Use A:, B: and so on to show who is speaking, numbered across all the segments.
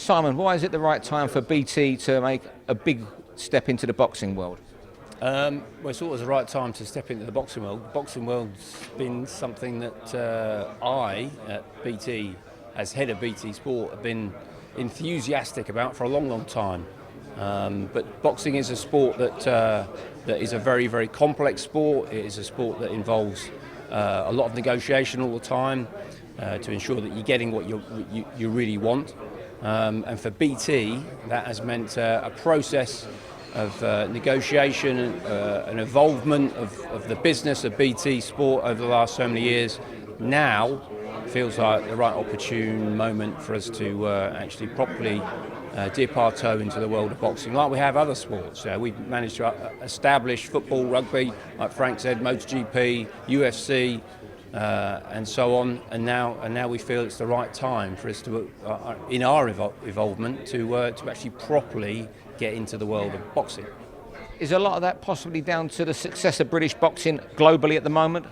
A: Simon, why is it the right time for BT to make a big step into the boxing world?
B: Well, it's always the right time to step into the boxing world. The boxing world's been something that I, at BT, as head of BT Sport, have been enthusiastic about for a long, long time. But boxing is a sport that is a very, very complex sport. It is a sport that involves a lot of negotiation all the time to ensure that you're getting what you really want. And for BT, that has meant a process of negotiation and involvement of the business of BT Sport over the last so many years. Now feels like the right opportune moment for us to actually properly dip our toe into the world of boxing, like we have other sports. We've managed to establish football, rugby, like Frank said, MotoGP, UFC, and so on. And now we feel it's the right time for us to, in our involvement, to actually properly get into the world of boxing.
A: Is a lot of that possibly down to the success of British boxing globally at the moment?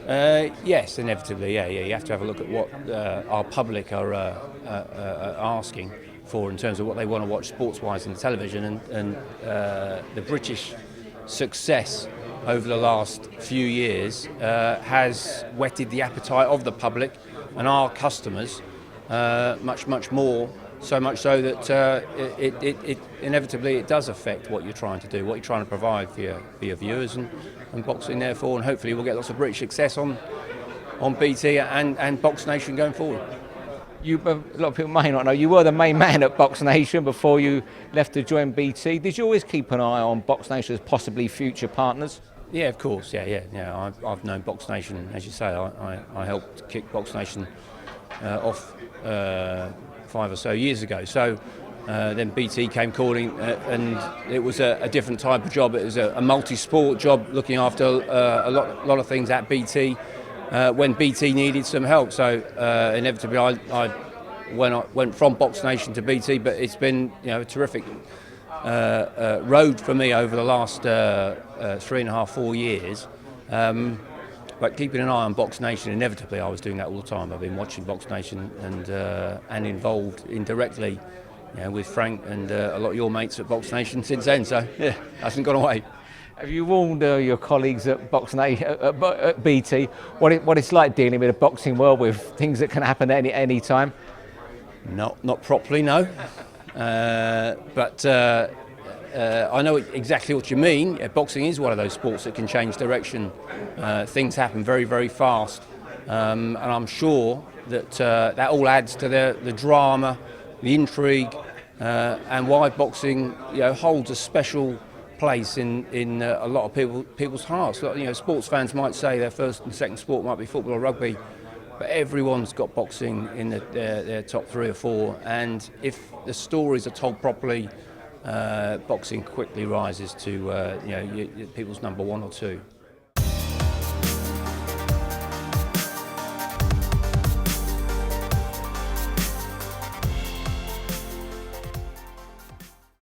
B: Yes, inevitably, yeah. You have to have a look at what our public are asking for in terms of what they want to watch sports-wise on the television, and the British success over the last few years has whetted the appetite of the public and our customers much more. So much so that it inevitably it does affect what you're trying to do, what you're trying to provide for your viewers and boxing therefore, and hopefully we'll get lots of British success on BT and BoxNation going forward.
A: A lot of people may not know, you were the main man at BoxNation before you left to join BT. Did you always keep an eye on BoxNation as possibly future partners?
B: Yeah, of course, yeah. I've known BoxNation, as you say, I helped kick BoxNation off 5 or so years ago. So then BT came calling, and it was a different type of job. It was a multi-sport job, looking after a lot of things at BT when BT needed some help. So inevitably, I went from BoxNation to BT, but it's been a terrific road for me over the last 3.5-4 years. But keeping an eye on BoxNation, inevitably I was doing that all the time. I've been watching BoxNation and involved indirectly with Frank and a lot of your mates at BoxNation since then, so yeah, hasn't gone away.
A: Have you warned your colleagues at BoxNation, at BT, what it's like dealing with the boxing world with things that can happen at any time?
B: Not properly, no. But I know exactly what you mean. Boxing is one of those sports that can change direction. Things happen very, very fast, and I'm sure that that all adds to the drama, the intrigue, and why boxing holds a special place in a lot of people's hearts. Sports fans might say their first and second sport might be football or rugby, but everyone's got boxing in their top 3 or 4, and if the stories are told properly, boxing quickly rises to people's number 1 or 2.